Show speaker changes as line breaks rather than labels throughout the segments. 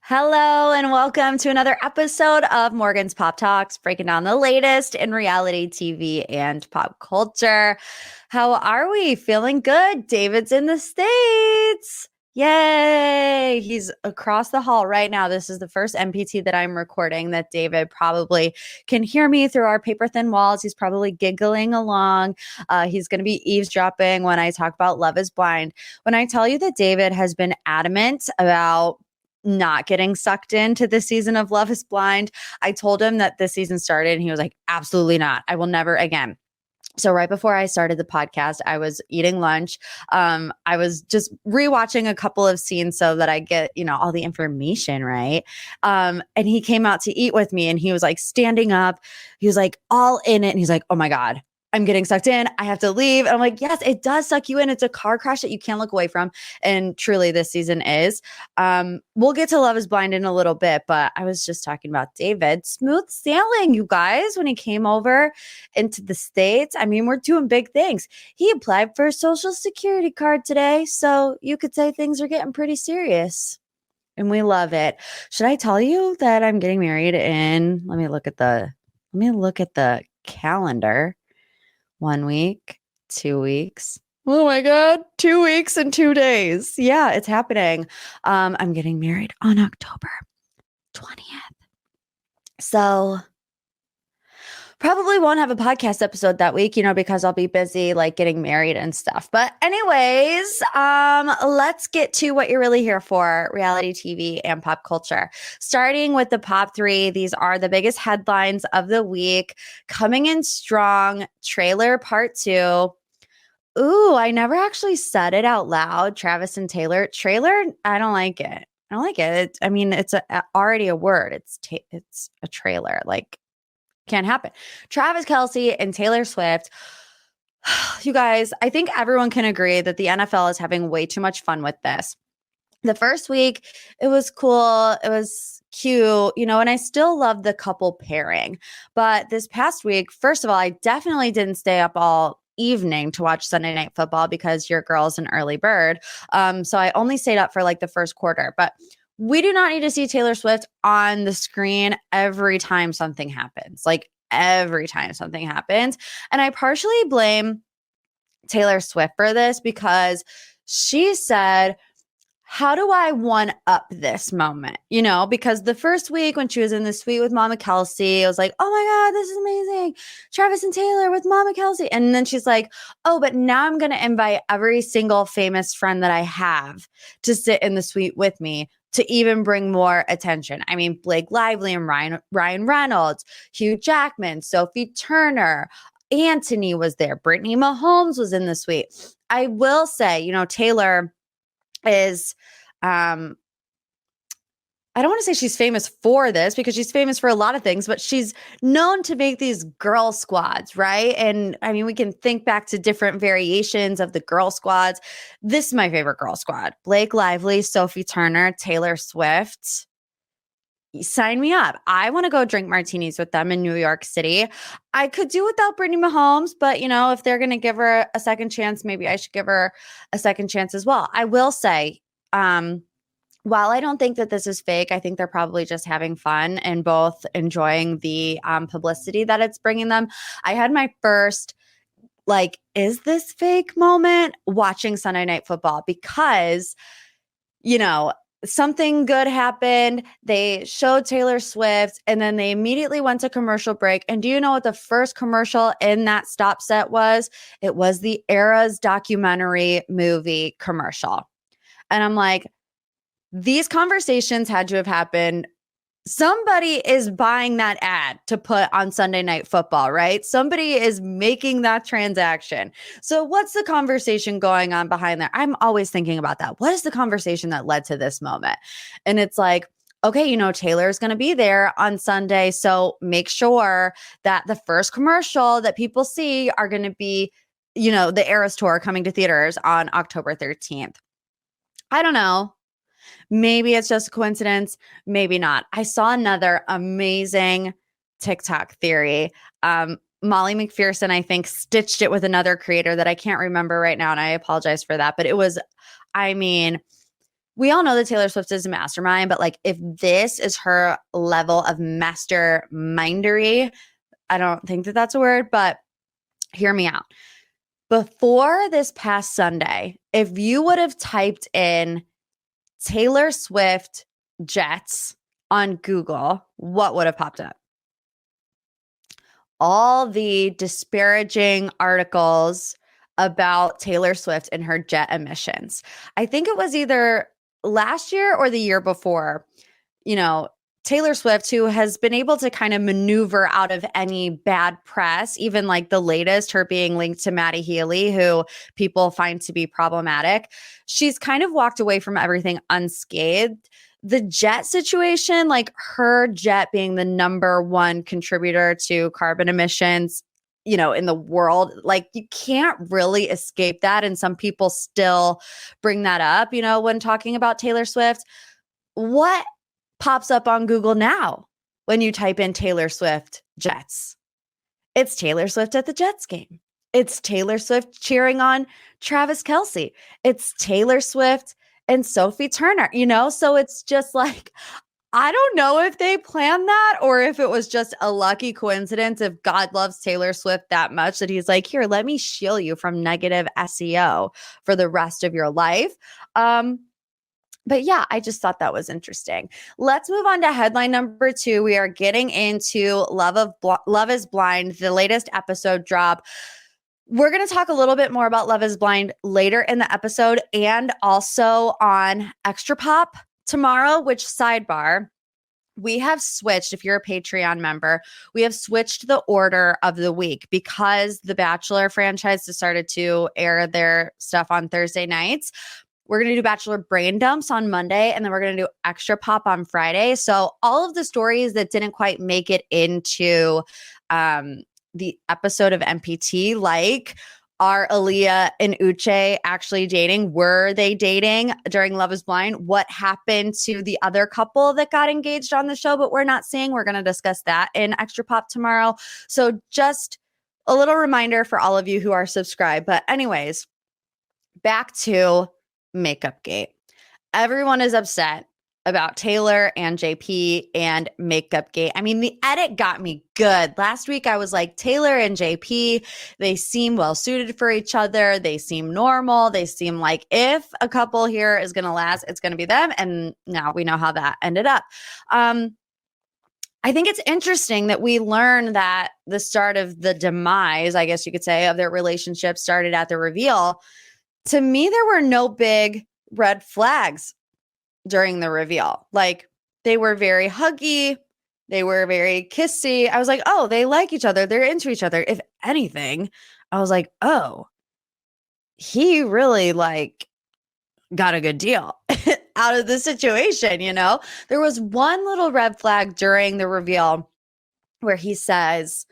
Hello and welcome to another episode of Morgan's Pop Talks, breaking down the latest in reality TV and pop culture. How are we? Feeling good? David's in the States. Yay! He's across the hall right now. This is the first MPT that I'm recording that David probably can hear me through our paper thin walls. He's probably giggling along. He's going to be eavesdropping when I talk about Love is Blind. When I tell you that David has been adamant about not getting sucked into the season of Love is Blind. I told him that this season started and he was like, absolutely not. I will never again. So right before I started the podcast, I was eating lunch. I was just rewatching a couple of scenes so that I get, all the information, right? And he came out to eat with me and he was like standing up. He was like all in it. And he's like, oh my God, I'm getting sucked in. I have to leave. And I'm like, yes, it does suck you in. It's a car crash that you can't look away from. And truly this season is. We'll get to Love is Blind in a little bit, but I was just talking about David. Smooth sailing, you guys, when he came over into the States. I mean, we're doing big things. He applied for a Social Security card today. So you could say things are getting pretty serious. And we love it. Should I tell you that I'm getting married in, let me look at the calendar. 1 week, 2 weeks. Oh my God, 2 weeks and 2 days. Yeah, it's happening. I'm getting married on October 20th. So probably won't have a podcast episode that week, because I'll be busy like getting married and stuff. But anyways, let's get to what you're really here for, reality TV and pop culture. Starting with the top three, these are the biggest headlines of the week. Coming in strong, Traylor Part 2. Ooh, I never actually said it out loud, Travis and Taylor. Traylor, I don't like it. I don't like it. I mean, it's already a word. It's a trailer. Like, can't happen. Travis Kelce and Taylor Swift. You guys, I think everyone can agree that the NFL is having way too much fun with this. The first week, it was cool. It was cute, and I still love the couple pairing. But this past week, first of all, I definitely didn't stay up all evening to watch Sunday Night Football because your girl's an early bird. So I only stayed up for like the first quarter. But we do not need to see Taylor Swift on the screen every time something happens. Like every time something happens. And I partially blame Taylor Swift for this because she said, how do I one up this moment? Because the first week when she was in the suite with Mama Kelce, I was like, oh my God, this is amazing. Travis and Taylor with Mama Kelce. And then she's like, oh, but now I'm going to invite every single famous friend that I have to sit in the suite with me to even bring more attention. I mean, Blake Lively and Ryan Reynolds, Hugh Jackman, Sophie Turner, Anthony was there. Brittany Mahomes was in the suite. I will say, Taylor is, I don't want to say she's famous for this because she's famous for a lot of things, but she's known to make these girl squads, right? And I mean, we can think back to different variations of the girl squads. This is my favorite girl squad. Blake Lively, Sophie Turner, Taylor Swift. Sign me up. I want to go drink martinis with them in New York City. I could do without Brittany Mahomes, but if they're going to give her a second chance, maybe I should give her a second chance as well. I will say, while I don't think that this is fake, I think they're probably just having fun and both enjoying the publicity that it's bringing them. I had my first, is this fake moment watching Sunday Night Football because, something good happened. They showed Taylor Swift and then they immediately went to commercial break. And do you know what the first commercial in that stop set was? It was the Eras documentary movie commercial. And I'm like, these conversations had to have happened. Somebody is buying that ad to put on Sunday Night Football, right? Somebody is making that transaction. So what's the conversation going on behind there? I'm always thinking about that. What is the conversation that led to this moment? And it's like, okay, Taylor's going to be there on Sunday. So make sure that the first commercial that people see are going to be, the Eras Tour coming to theaters on October 13th. I don't know. Maybe it's just a coincidence. Maybe not. I saw another amazing TikTok theory. Molly McPherson, I think, stitched it with another creator that I can't remember right now. And I apologize for that. But it was, we all know that Taylor Swift is a mastermind, but like if this is her level of mastermindery, I don't think that that's a word, but hear me out. Before this past Sunday, if you would have typed in Taylor Swift jets on Google, what would have popped up? All the disparaging articles about Taylor Swift and her jet emissions. I think it was either last year or the year before, you know, Taylor Swift, who has been able to kind of maneuver out of any bad press, even like the latest, her being linked to Maddie Healy, who people find to be problematic. She's kind of walked away from everything unscathed. The jet situation, like her jet being the number one contributor to carbon emissions, you know, in the world, like you can't really escape that. And some people still bring that up, you know, when talking about Taylor Swift. What pops up on Google now when you type in Taylor Swift jets? It's Taylor Swift at the Jets game. It's Taylor Swift cheering on Travis Kelce. It's Taylor Swift and Sophie Turner, you know? So it's just like, I don't know if they planned that or if it was just a lucky coincidence. If God loves Taylor Swift that much that he's like, here, let me shield you from negative SEO for the rest of your life. But yeah, I just thought that was interesting. Let's move on to headline number 2. We are getting into Love is Blind, the latest episode drop. We're going to talk a little bit more about Love is Blind later in the episode and also on Extra Pop tomorrow, which sidebar, we have switched, if you're a Patreon member, we have switched the order of the week because the Bachelor franchise has started to air their stuff on Thursday nights. We're going to do Bachelor Brain Dumps on Monday, and then we're going to do Extra Pop on Friday. So all of the stories that didn't quite make it into the episode of MPT, like are Aaliyah and Uche actually dating? Were they dating during Love is Blind? What happened to the other couple that got engaged on the show, but we're not seeing? We're going to discuss that in Extra Pop tomorrow. So just a little reminder for all of you who are subscribed. But anyways, back to Makeup Gate. Everyone is upset about Taylor and JP and Makeup Gate. I mean, the edit got me good. Last week I was like, Taylor and JP, they seem well suited for each other. They seem normal. They seem like if a couple here is going to last, it's going to be them. And now we know how that ended up. I think it's interesting that we learn that the start of the demise, I guess you could say, of their relationship started at the reveal. To me, there were no big red flags during the reveal. Like, they were very huggy. They were very kissy. I was like, oh, they like each other. They're into each other. If anything, I was like, oh, he really like got a good deal out of the situation, you know? There was one little red flag during the reveal where he says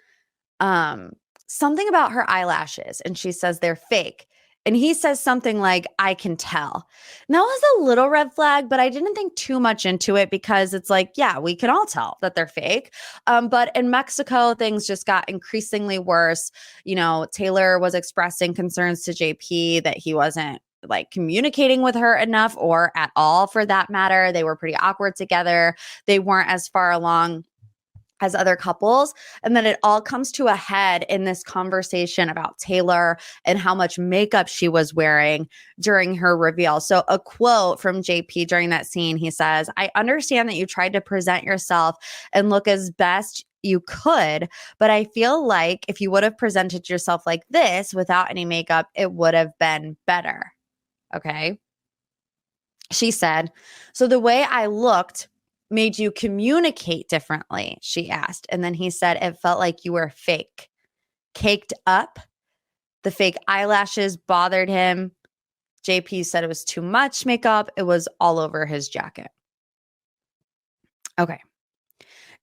something about her eyelashes, and she says they're fake. And he says something like, I can tell. And that was a little red flag, but I didn't think too much into it because it's like, yeah, we can all tell that they're fake. But in Mexico, things just got increasingly worse. You know, Taylor was expressing concerns to JP that he wasn't like communicating with her enough or at all for that matter. They were pretty awkward together. They weren't as far along as other couples. And then it all comes to a head in this conversation about Taylor and how much makeup she was wearing during her reveal. So a quote from JP during that scene, he says, I understand that you tried to present yourself and look as best you could, but I feel like if you would have presented yourself like this without any makeup, it would have been better. Okay. She said, so the way I looked made you communicate differently, she asked. And then he said, it felt like you were fake, caked up. The fake eyelashes bothered him. JP said it was too much makeup. It was all over his jacket. Okay.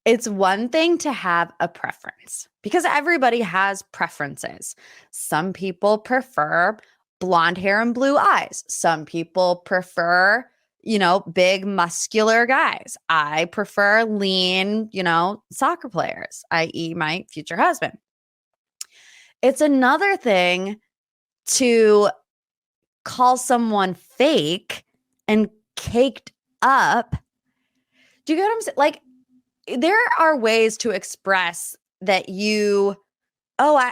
It's one thing to have a preference because everybody has preferences. Some people prefer blonde hair and blue eyes. Some people prefer, you know, big muscular guys. I prefer lean, you know, soccer players, i.e. my future husband. It's another thing to call someone fake and caked up. Do you get what I'm saying? Like, there are ways to express that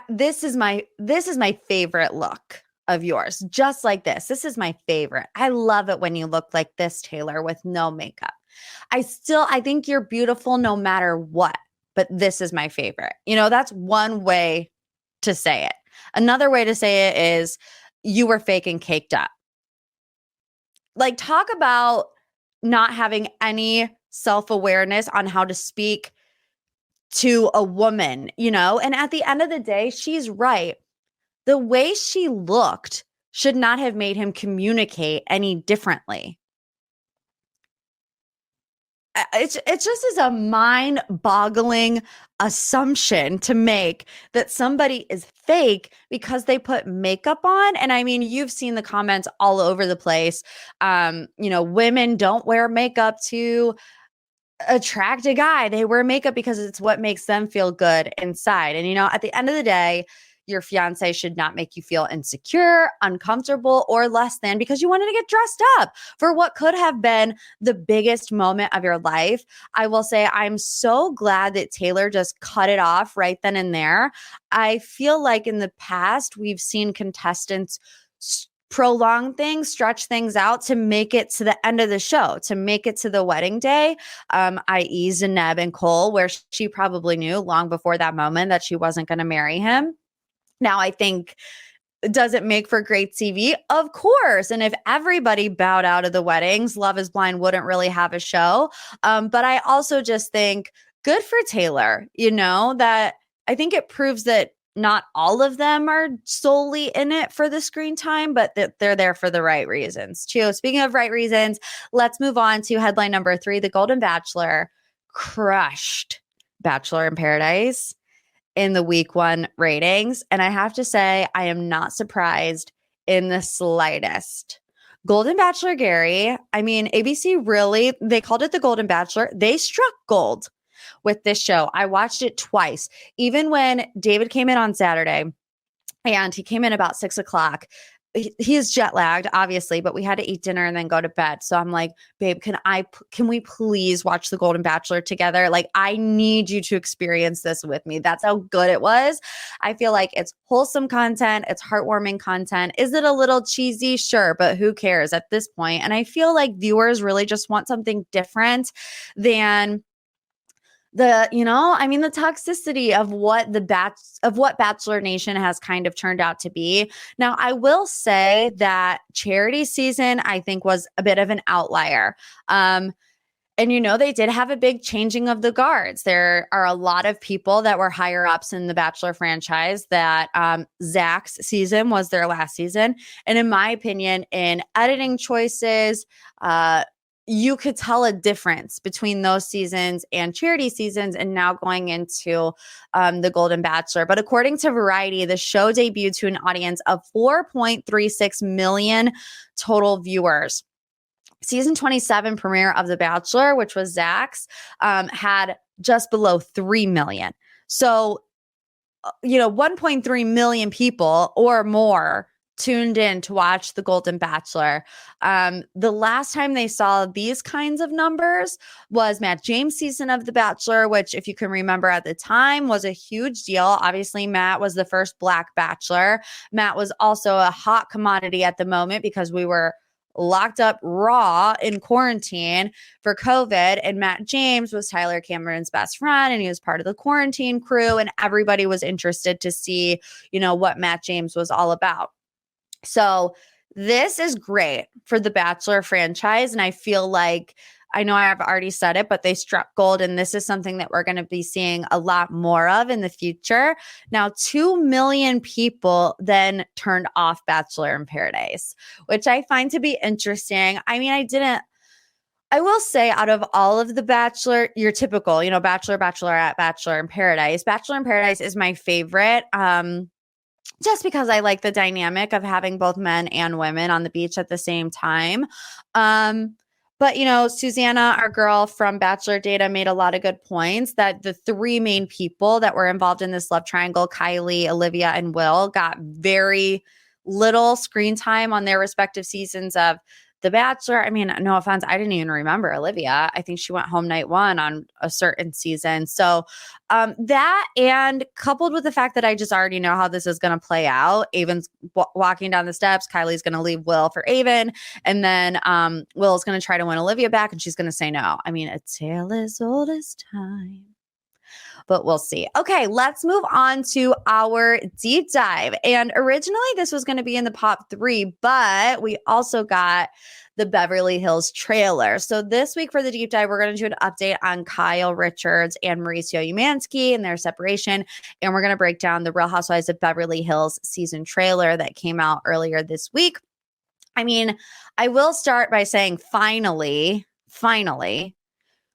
this is my favorite look of yours. Just like this. This is my favorite. I love it when you look like this, Taylor, with no makeup. I think you're beautiful no matter what, but this is my favorite. That's one way to say it. Another way to say it is you were fake and caked up. Like, talk about not having any self-awareness on how to speak to a woman, and at the end of the day, she's right. The way she looked should not have made him communicate any differently. It's just as a mind-boggling assumption to make that somebody is fake because they put makeup on. And I mean, you've seen the comments all over the place. Women don't wear makeup to attract a guy. They wear makeup because it's what makes them feel good inside. And, at the end of the day, your fiance should not make you feel insecure, uncomfortable, or less than because you wanted to get dressed up for what could have been the biggest moment of your life. I will say I'm so glad that Taylor just cut it off right then and there. I feel like in the past, we've seen contestants prolong things, stretch things out to make it to the end of the show, to make it to the wedding day, i.e. Zaneb and Cole, where she probably knew long before that moment that she wasn't going to marry him. Now, I think, does it make for great TV? Of course. And if everybody bowed out of the weddings, Love is Blind wouldn't really have a show. But I also just think good for Taylor, that I think it proves that not all of them are solely in it for the screen time, but that they're there for the right reasons too. Speaking of right reasons, let's move on to headline number 3. The Golden Bachelor crushed Bachelor in Paradise in the week 1 ratings. And I have to say, I am not surprised in the slightest. Golden Bachelor Gary, I mean, ABC really, they called it the Golden Bachelor. They struck gold with this show. I watched it twice. Even when David came in on Saturday, and he came in about 6:00. He is jet lagged, obviously, but we had to eat dinner and then go to bed. So I'm like, babe, can we please watch The Golden Bachelor together? Like, I need you to experience this with me. That's how good it was. I feel like it's wholesome content. It's heartwarming content. Is it a little cheesy? Sure, but who cares at this point? And I feel like viewers really just want something different than the toxicity of what Bachelor Nation has kind of turned out to be. Now, I will say that charity season, I think, was a bit of an outlier. And they did have a big changing of the guards. There are a lot of people that were higher ups in the Bachelor franchise that Zach's season was their last season. And in my opinion, in editing choices, you could tell a difference between those seasons and charity seasons and now going into the Golden Bachelor. But according to Variety, the show debuted to an audience of 4.36 million total viewers. Season 27 premiere of The Bachelor, which was Zach's, had just below 3 million. So, 1.3 million people or more tuned in to watch The Golden Bachelor. The last time they saw these kinds of numbers was Matt James' season of The Bachelor, which, if you can remember at the time, was a huge deal. Obviously, Matt was the first Black Bachelor. Matt was also a hot commodity at the moment because we were locked up raw in quarantine for COVID. And Matt James was Tyler Cameron's best friend, and he was part of the quarantine crew. And everybody was interested to see, what Matt James was all about. So this is great for the Bachelor franchise. And I feel like, I know I've already said it, but they struck gold. And this is something that we're going to be seeing a lot more of in the future. Now, 2 million people then turned off Bachelor in Paradise, which I find to be interesting. I mean, I will say, out of all of the Bachelor, your typical, Bachelor, Bachelorette, Bachelor in Paradise, Bachelor in Paradise is my favorite. Just because I like the dynamic of having both men and women on the beach at the same time. But, Susanna, our girl from Bachelor Data, made a lot of good points that the 3 main people that were involved in this love triangle, Kylie, Olivia, and Will, got very little screen time on their respective seasons of The Bachelor. I mean, no offense, I didn't even remember Olivia. I think she went home night one on a certain season. So that, and coupled with the fact that I just already know how this is going to play out. Avon's walking down the steps. Kylie's going to leave Will for Avon. And then Will's going to try to win Olivia back, and she's going to say no. I mean, a tale as old as time. But we'll see. Okay, let's move on to our deep dive. And originally this was going to be in the pop 3, but we also got the Beverly Hills trailer. So this week for the deep dive, we're going to do an update on Kyle Richards and Mauricio Umansky and their separation. And we're going to break down the Real Housewives of Beverly Hills season trailer that came out earlier this week. I mean, I will start by saying finally,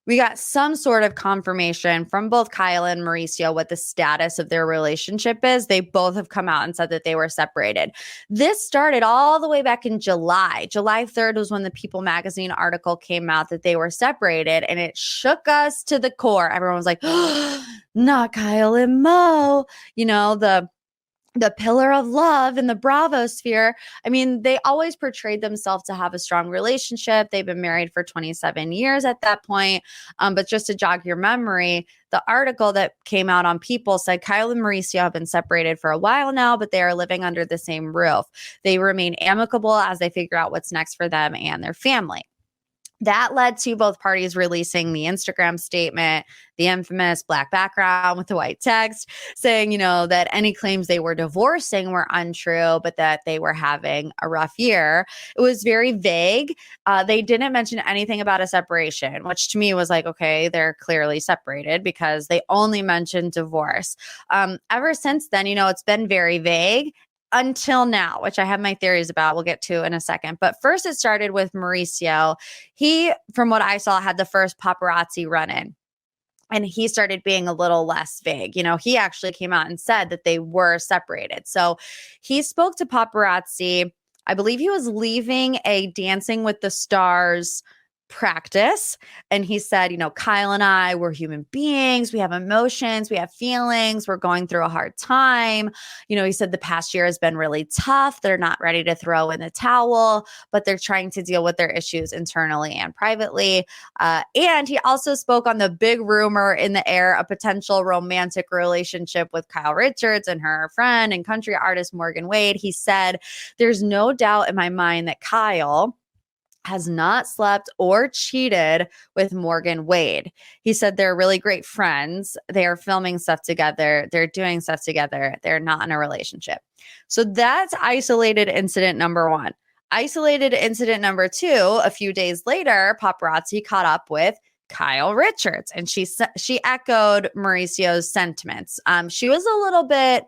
we got some sort of confirmation from both Kyle and Mauricio what the status of their relationship is. They both have come out and said that they were separated. This started all the way back in July. July 3rd was when the People magazine article came out that they were separated, and it shook us to the core. Everyone was like, oh, not Kyle and Mo, you know, the pillar of love in the Bravo sphere. I mean, they always portrayed themselves to have a strong relationship. They've been married for 27 years at that point. But just to jog your memory, the article that came out on People said Kyle and Mauricio have been separated for a while now, but they are living under the same roof. They remain amicable as they figure out what's next for them and their family. That led to both parties releasing the Instagram statement, the infamous black background with the white text, saying, you know, that any claims they were divorcing were untrue, but that they were having a rough year. It was very vague. They didn't mention anything about a separation, which to me was like, okay, they're clearly separated because they only mentioned divorce. Ever since then, you know, it's been very vague. Until now, which I have my theories about, we'll get to in a second. But first it started with Mauricio. He, from what I saw, had the first paparazzi run-in. And he started being a little less vague. You know, he actually came out and said that they were separated. So he spoke to paparazzi. I believe he was leaving a Dancing with the Stars practice. And he said, you know, Kyle and I, we're human beings. We have emotions. We have feelings. We're going through a hard time. You know, he said the past year has been really tough. They're not ready to throw in the towel, but they're trying to deal with their issues internally and privately. And he also spoke on the big rumor in the air, a potential romantic relationship with Kyle Richards and her friend and country artist Morgan Wade. He said, there's no doubt in my mind that Kyle has not slept or cheated with Morgan Wade. He said they're really great friends. They are filming stuff together. They're doing stuff together. They're not in a relationship. So that's isolated incident number 1. Isolated incident number 2, a few days later, paparazzi caught up with Kyle Richards, and she echoed Mauricio's sentiments. She was a little bit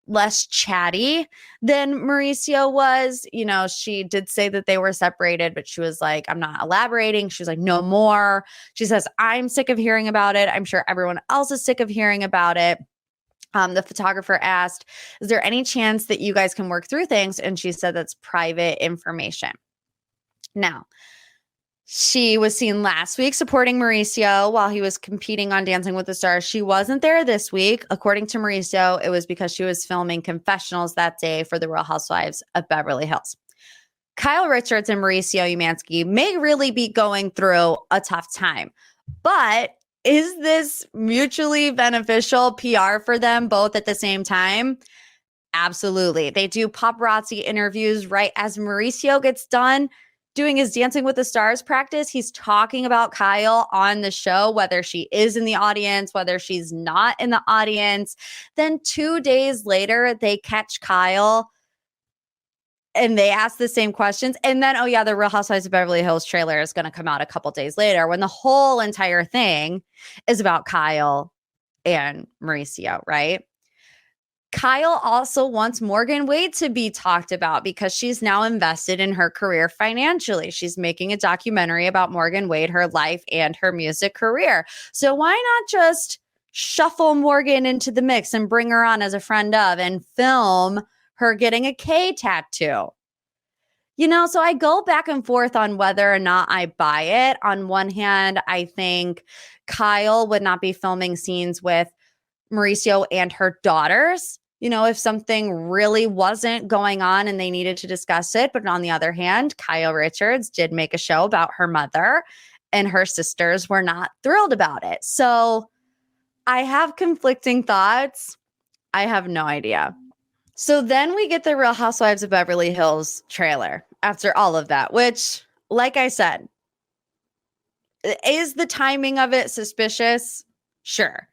less chatty than Mauricio was. You know, she did say that they were separated, but she was like, I'm not elaborating. She was like, no more. She says, I'm sick of hearing about it. I'm sure everyone else is sick of hearing about it. The photographer asked, is there any chance that you guys can work through things? And she said, that's private information. Now, she was seen last week supporting Mauricio while he was competing on Dancing with the Stars. She wasn't there this week. According to Mauricio, it was because she was filming confessionals that day for the Real Housewives of Beverly Hills. Kyle Richards and Mauricio Umansky may really be going through a tough time, but is this mutually beneficial PR for them both at the same time? Absolutely. They do paparazzi interviews right as Mauricio gets done doing his Dancing with the Stars practice. He's talking about Kyle on the show, whether she is in the audience, whether she's not in the audience. Then 2 days later, they catch Kyle and they ask the same questions. And then, oh yeah, the Real Housewives of Beverly Hills trailer is going to come out a couple days later when the whole entire thing is about Kyle and Mauricio, right? Kyle also wants Morgan Wade to be talked about because she's now invested in her career financially. She's making a documentary about Morgan Wade, her life, and her music career. So why not just shuffle Morgan into the mix and bring her on as a friend of and film her getting a K tattoo? You know, so I go back and forth on whether or not I buy it. On one hand, I think Kyle would not be filming scenes with Mauricio and her daughters if something really wasn't going on and they needed to discuss it. But on the other hand, Kyle Richards did make a show about her mother, and her sisters were not thrilled about it. So I have conflicting thoughts. I have no idea. So then we get the Real Housewives of Beverly Hills trailer after all of that, which, like I said, is the timing of it suspicious? Sure.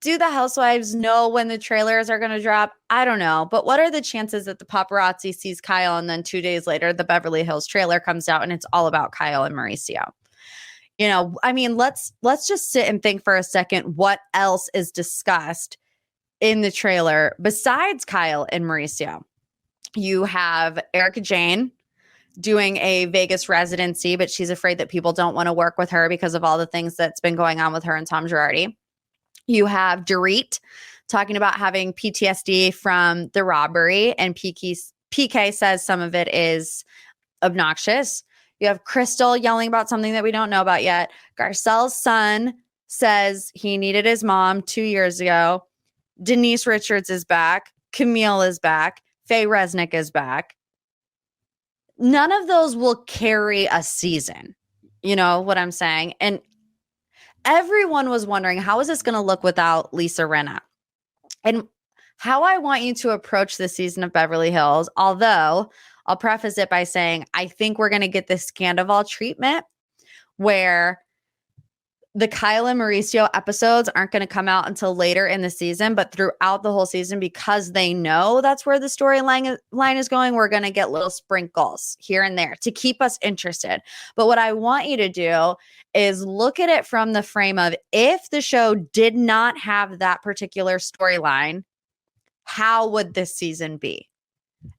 Do the housewives know when the trailers are going to drop? I don't know. But what are the chances that the paparazzi sees Kyle and then 2 days later the Beverly Hills trailer comes out and it's all about Kyle and Mauricio? I mean, let's just sit and think for a second what else is discussed in the trailer besides Kyle and Mauricio. You have Erica Jane doing a Vegas residency, but she's afraid that people don't want to work with her because of all the things that's been going on with her and Tom Girardi. You have Dorit talking about having PTSD from the robbery, and PK says some of it is obnoxious. You have Crystal yelling about something that we don't know about yet. Garcelle's son says he needed his mom 2 years ago. Denise Richards is back. Camille is back. Faye Resnick is back. None of those will carry a season. You know what I'm saying? And everyone was wondering, how is this going to look without Lisa Rinna? And how I want you to approach this season of Beverly Hills, although I'll preface it by saying I think we're going to get this Scandival treatment where the Kyle and Mauricio episodes aren't going to come out until later in the season, but throughout the whole season, because they know that's where the storyline is going, we're going to get little sprinkles here and there to keep us interested. But what I want you to do is look at it from the frame of, if the show did not have that particular storyline, how would this season be?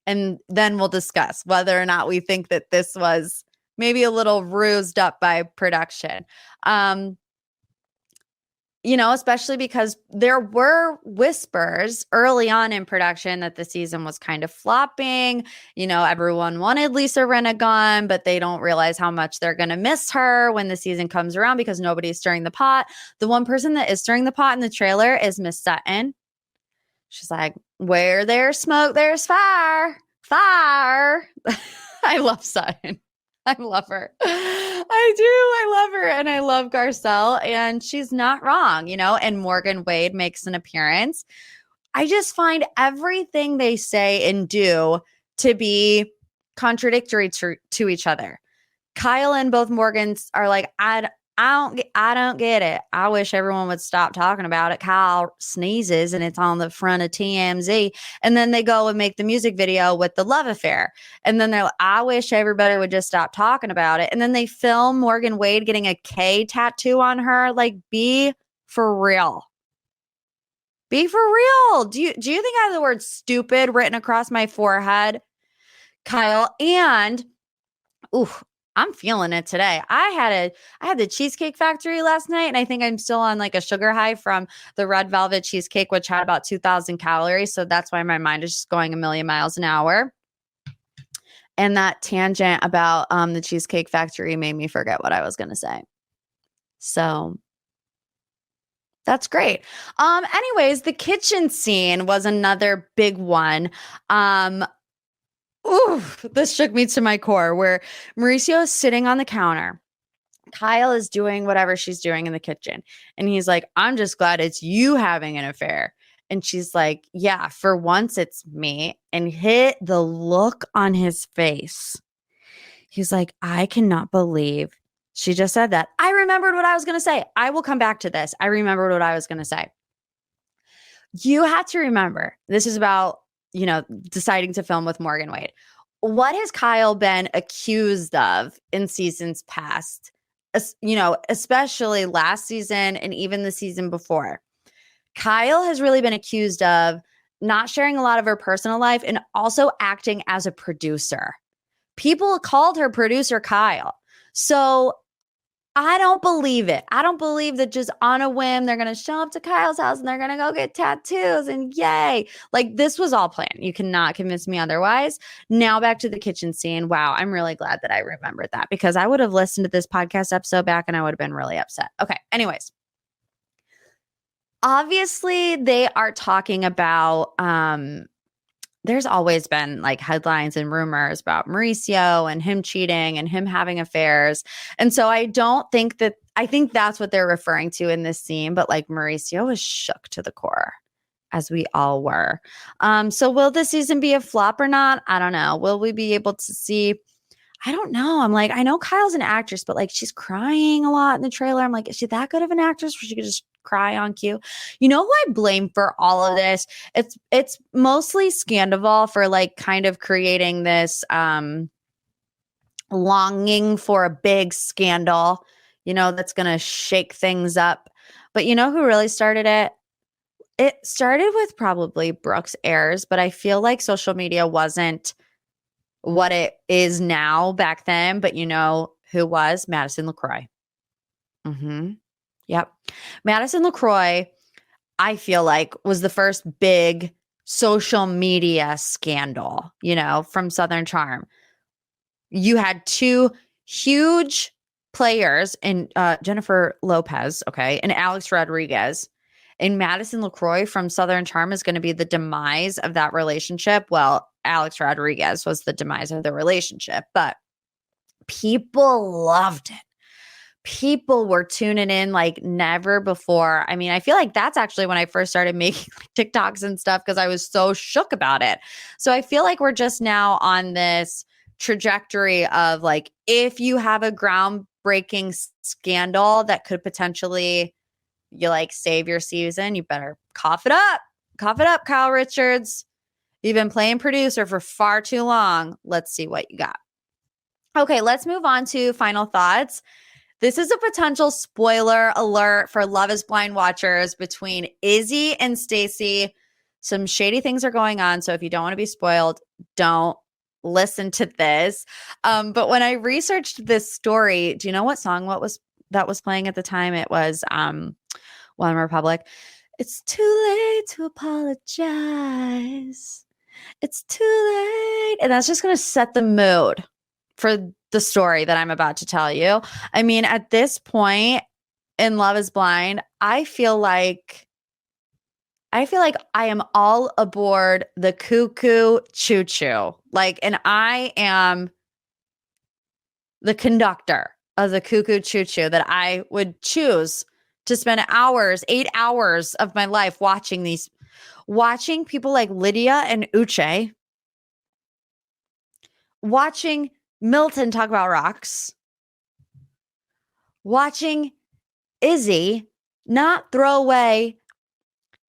And then we'll discuss whether or not we think that this was maybe a little rused up by production. Especially because there were whispers early on in production that the season was kind of flopping. Everyone wanted Lisa Rinna gone, but they don't realize how much they're going to miss her when the season comes around because nobody's stirring the pot. The one person that is stirring the pot in the trailer is Miss Sutton. She's like, where there's smoke, there's fire. Fire. I love Sutton. I love her. I do. I love her. And I love Garcelle. And she's not wrong, and Morgan Wade makes an appearance. I just find everything they say and do to be contradictory to each other. Kyle and both Morgans are like, I don't get it. I wish everyone would stop talking about it. Kyle sneezes and it's on the front of TMZ. And then they go and make the music video with the love affair. And then they're like, I wish everybody would just stop talking about it. And then they film Morgan Wade getting a K tattoo on her. Like, be for real. Be for real. Do you think I have the word stupid written across my forehead, Kyle? And, I'm feeling it today. I had the Cheesecake Factory last night, and I think I'm still on like a sugar high from the red velvet cheesecake, which had about 2,000 calories. So that's why my mind is just going a million miles an hour. And that tangent about the Cheesecake Factory made me forget what I was going to say. So that's great. Anyways, the kitchen scene was another big one. This shook me to my core, where Mauricio is sitting on the counter. Kyle is doing whatever she's doing in the kitchen. And he's like, I'm just glad it's you having an affair. And she's like, yeah, for once it's me. And hit the look on his face. He's like, I cannot believe she just said that. I remembered what I was going to say. I will come back to this. I remembered what I was going to say. You have to remember, this is about deciding to film with Morgan Wade. What has Kyle been accused of in seasons past? Especially last season and even the season before. Kyle has really been accused of not sharing a lot of her personal life and also acting as a producer. People called her producer Kyle. So I don't believe it. I don't believe that just on a whim, they're going to show up to Kyle's house and they're going to go get tattoos and yay. Like, this was all planned. You cannot convince me otherwise. Now back to the kitchen scene. Wow. I'm really glad that I remembered that, because I would have listened to this podcast episode back and I would have been really upset. Okay. Anyways, obviously they are talking about there's always been like headlines and rumors about Mauricio and him cheating and him having affairs. And so I think that's what they're referring to in this scene, but like Mauricio was shook to the core, as we all were. So will this season be a flop or not? I don't know. Will we be able to see? I don't know. I'm like, I know Kyle's an actress, but like she's crying a lot in the trailer. I'm like, is she that good of an actress where she could just cry on cue? You know who I blame for all of this? It's mostly Scandival for like kind of creating this longing for a big scandal, that's gonna shake things up. But you know who really started it? It started with probably Brooks Ayers, but I feel like social media wasn't what it is now back then, but you know who was? Madison LaCroix. Yep. Madison LaCroix, I feel like, was the first big social media scandal, from Southern Charm. You had two huge players in Jennifer Lopez, okay, and Alex Rodriguez. And Madison LaCroix from Southern Charm is going to be the demise of that relationship. Well, Alex Rodriguez was the demise of the relationship, but people loved it. People were tuning in like never before. I mean, I feel like that's actually when I first started making TikToks and stuff because I was so shook about it. So I feel like we're just now on this trajectory of like, if you have a groundbreaking scandal that could potentially save your season, you better cough it up. Cough it up, Kyle Richards. You've been playing producer for far too long. Let's see what you got. Okay, let's move on to final thoughts. This is a potential spoiler alert for Love is Blind watchers between Izzy and Stacy. Some shady things are going on, so if you don't want to be spoiled, don't listen to this. But when I researched this story, do you know what song that was playing at the time? It was One Republic. It's too late to apologize. It's too late. And that's just going to set the mood for the story that I'm about to tell you. I mean, at this point in Love is Blind, I feel like I am all aboard the cuckoo choo choo. And I am the conductor of the cuckoo choo choo that I would choose to spend 8 hours of my life watching people like Lydia and Uche, watching Milton talk about rocks, watching Izzy not throw away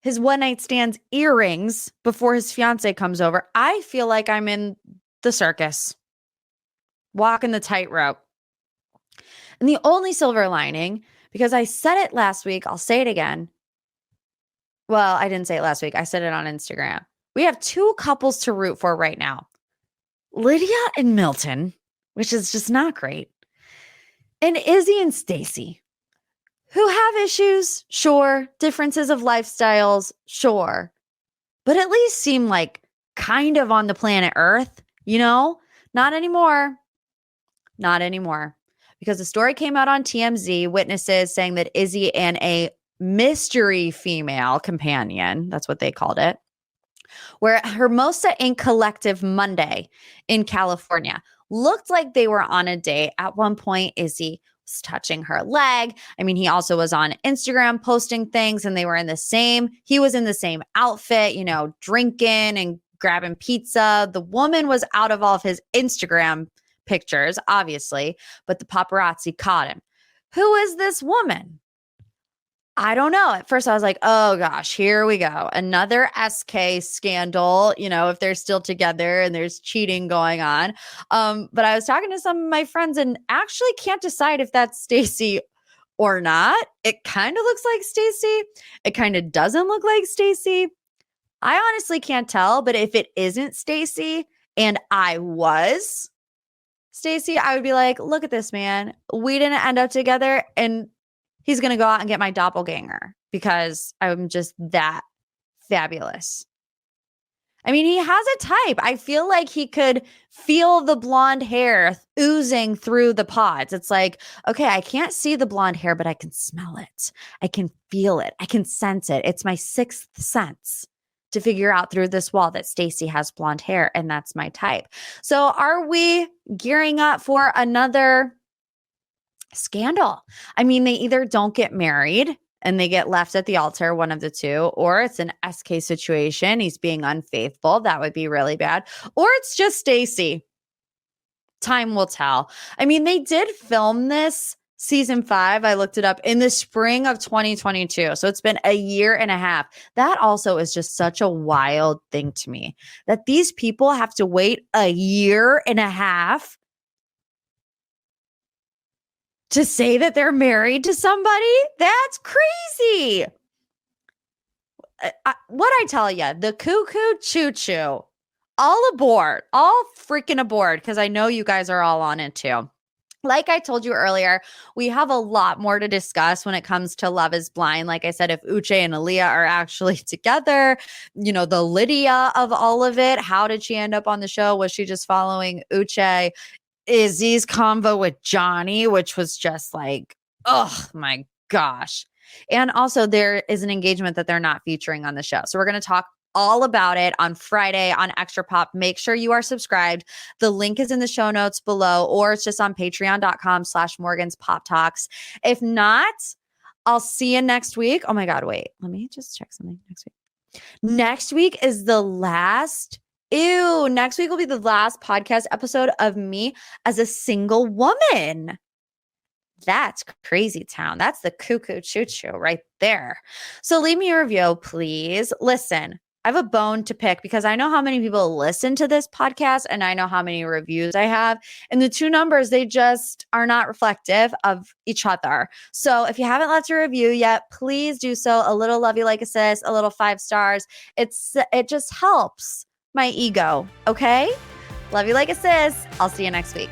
his one-night stand's earrings before his fiance comes over. I feel like I'm in the circus, walking the tightrope. And the only silver lining, because I said it last week, I'll say it again. Well, I didn't say it last week. I said it on Instagram. We have two couples to root for right now. Lydia and Milton, which is just not great. And Izzy and Stacy, who have issues, sure. Differences of lifestyles, sure. But at least seem like kind of on the planet Earth, Not anymore. Not anymore. Because the story came out on TMZ, witnesses saying that Izzy and a mystery female companion, that's what they called it, were at Hermosa Ink Collective Monday in California. Looked like they were on a date. At one point, Izzy was touching her leg. I mean, he also was on Instagram posting things, and he was in the same outfit, drinking and grabbing pizza. The woman was out of all of his Instagram pictures, obviously, but the paparazzi caught him. Who is this woman? I don't know. At first I was like, oh gosh, here we go. Another SK scandal, if they're still together and there's cheating going on. But I was talking to some of my friends and actually can't decide if that's Stacy or not. It kind of looks like Stacy. It kind of doesn't look like Stacy. I honestly can't tell, but if it isn't Stacy and I was Stacy, I would be like, look at this, man. We didn't end up together, and he's going to go out and get my doppelganger because I'm just that fabulous. I mean, he has a type. I feel like he could feel the blonde hair oozing through the pods. It's like, okay, I can't see the blonde hair, but I can smell it. I can feel it. I can sense it. It's my sixth sense to figure out through this wall that Stacy has blonde hair, and that's my type. So are we gearing up for another scandal? I mean, they either don't get married and they get left at the altar, one of the two, or it's an SK situation. He's being unfaithful. That would be really bad. Or it's just Stacy. Time will tell. I mean, they did film this season 5. I looked it up in the spring of 2022. So it's been a year and a half. That also is just such a wild thing to me, that these people have to wait a year and a half to say that they're married to somebody. That's crazy. What I tell you, the cuckoo choo-choo, all aboard, all freaking aboard, because I know you guys are all on it too. Like I told you earlier, we have a lot more to discuss when it comes to Love is Blind. Like I said, if Uche and Aaliyah are actually together, you know, the Lydia of all of it, how did she end up on the show? Was she just following Uche? Izzy's convo with Johnny, which was just like, oh my gosh. And also there is an engagement that they're not featuring on the show. So we're going to talk all about it on Friday on Extra Pop. Make sure you are subscribed. The link is in the show notes below, or it's just on patreon.com/Morgan's Pop Talks. If not, I'll see you next week. Oh my God, wait, let me just check something next week. Next week is the last next week will be the last podcast episode of me as a single woman. That's crazy town. That's the cuckoo choo-choo right there. So leave me a review, please. Listen, I have a bone to pick because I know how many people listen to this podcast and I know how many reviews I have. And the two numbers, they just are not reflective of each other. So if you haven't left a review yet, please do so. A little love you like a sis, a little 5 stars. It just helps my ego. Okay? Love you like a sis. I'll see you next week.